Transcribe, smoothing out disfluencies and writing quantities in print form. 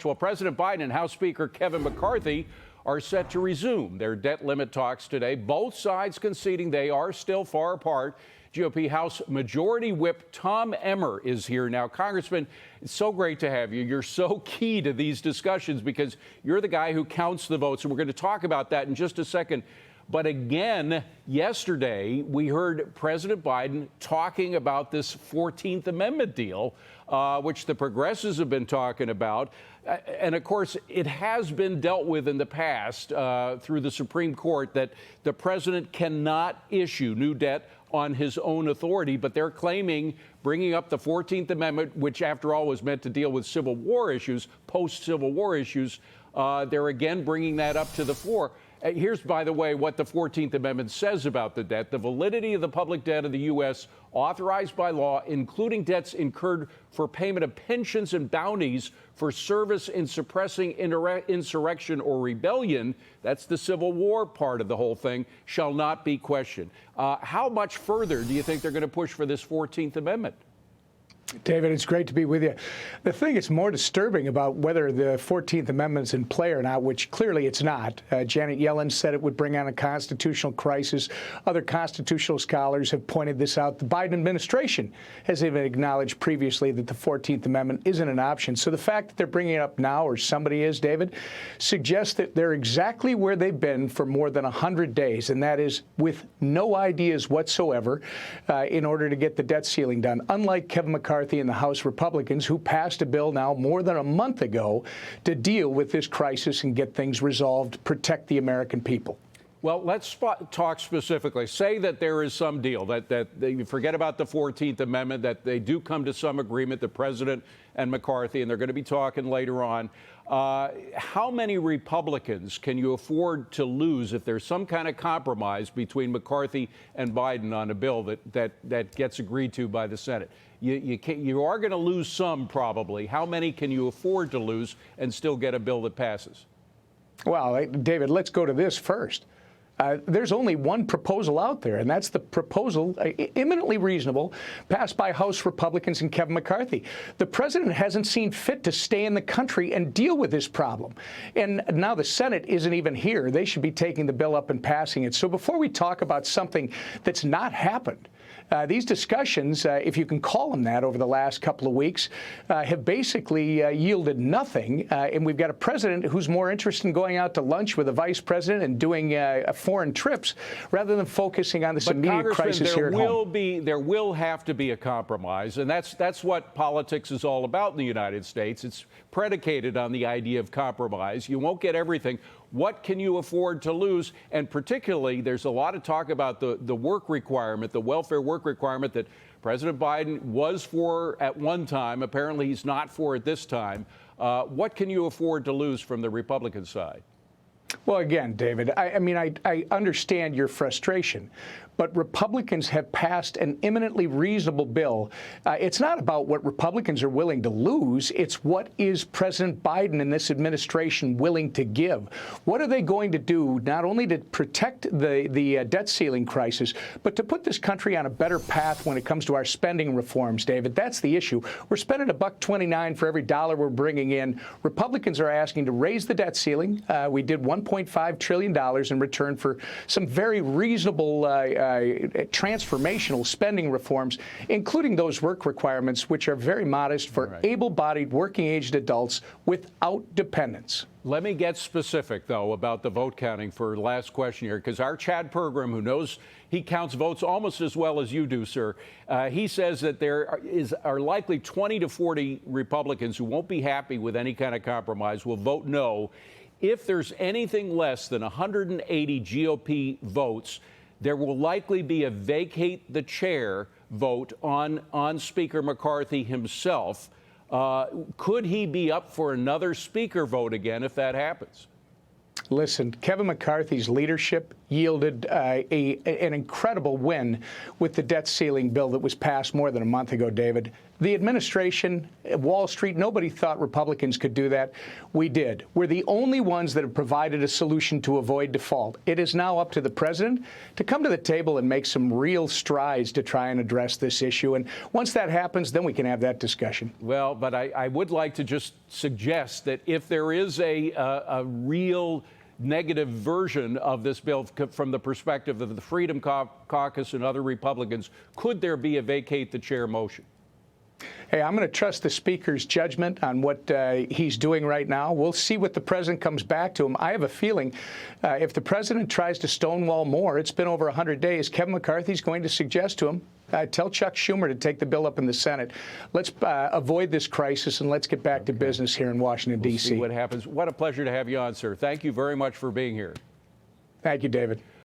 Well, President Biden and House Speaker Kevin McCarthy are set to resume their debt limit talks today. Both sides conceding they are still far apart. GOP House Majority Whip Tom Emmer is here now. Congressman, it's so great to have you. You're so key to these discussions because you're the guy who counts the votes, and we're going to talk about that in just a second. But again, yesterday, we heard President Biden talking about this 14th Amendment deal, which the progressives have been talking about. And of course, it has been dealt with in the past through the Supreme Court that the president cannot issue new debt on his own authority. But they're claiming, bringing up the 14th Amendment, which after all was meant to deal with Civil War issues, post-Civil War issues, they're again bringing that up to the floor. Here's, by the way, what the 14th Amendment says about the debt. The validity of the public debt of the U.S. authorized by law, including debts incurred for payment of pensions and bounties for service in suppressing insurrection or rebellion, that's the Civil War part of the whole thing, shall not be questioned. How much further do you think they're going to push for this 14th Amendment? David, it's great to be with you. The thing that's more disturbing about whether the 14th Amendment's in play or not, which clearly it's not. Janet Yellen said it would bring on a constitutional crisis. Other constitutional scholars have pointed this out. The Biden administration has even acknowledged previously that the 14th Amendment isn't an option. So the fact that they're bringing it up now, or somebody is, David, suggests that they're exactly where they've been for more than 100 days, and that is with no ideas whatsoever in order to get the debt ceiling done. Unlike Kevin McCarthy and the House Republicans, who passed a bill now more than a month ago to deal with this crisis and get things resolved, protect the American people. Well, let's talk specifically. Say that there is some deal, that you forget about the 14th Amendment, that they do come to some agreement, the president and McCarthy, and they're going to be talking later on. How many Republicans can you afford to lose if there's some kind of compromise between McCarthy and Biden on a bill that gets agreed to by the Senate? You are going to lose some, probably. How many can you afford to lose and still get a bill that passes? Well, David, let's go to this first. There's only one proposal out there, and that's the proposal, eminently reasonable, passed by House Republicans and Kevin McCarthy. The president hasn't seen fit to stay in the country and deal with this problem. And now the Senate isn't even here. They should be taking the bill up and passing it. So before we talk about something that's not happened, these discussions, if you can call them that, over the last couple of weeks, have basically yielded nothing. And we've got a president who's more interested in going out to lunch with the vice president and doing foreign trips rather than focusing on this immediate crisis here at home. There will have to be a compromise, and that's what politics is all about in the United States. It's predicated on the idea of compromise. You won't get everything. What can you afford to lose? And particularly, there's a lot of talk about the work requirement, the welfare work requirement that President Biden was for at one time. Apparently, he's not for it this time. What can you afford to lose from the Republican side? Well, again, David, I understand your frustration, but Republicans have passed an eminently reasonable bill. It's not about what Republicans are willing to lose. It's what is President Biden and this administration willing to give? What are they going to do not only to protect the debt ceiling crisis, but to put this country on a better path when it comes to our spending reforms, David? That's the issue. We're spending $1.29 for every dollar we're bringing in. Republicans are asking to raise the debt ceiling. We did $1.5 trillion in return for some very reasonable transformational spending reforms, including those work requirements, which are very modest for able-bodied, working-aged adults without dependents. Let me get specific, though, about the vote counting for the last question here, because our Chad Pergram, who knows he counts votes almost as well as you do, sir, he says that there are likely 20 to 40 Republicans who won't be happy with any kind of compromise, will vote no. If there's anything less than 180 GOP votes, there will likely be a vacate the chair vote on Speaker McCarthy himself. Could he be up for another speaker vote again if that happens? Listen, Kevin McCarthy's leadership yielded an incredible win with the debt ceiling bill that was passed more than a month ago, David. The administration, Wall Street, nobody thought Republicans could do that. We did. We're the only ones that have provided a solution to avoid default. It is now up to the president to come to the table and make some real strides to try and address this issue. And once that happens, then we can have that discussion. Well, but I would like to just suggest that if there is a real negative version of this bill from the perspective of the Freedom Caucus and other Republicans, could there be a vacate the chair motion? Hey, I'm going to trust the Speaker's judgment on what he's doing right now. We'll see what the president comes back to him. I have a feeling if the president tries to stonewall more, it's been over 100 days, Kevin McCarthy's going to suggest to him, tell Chuck Schumer to take the bill up in the Senate. Let's avoid this crisis and let's get back to business here in Washington, D.C. See what happens. What a pleasure to have you on, sir. Thank you very much for being here. Thank you, David.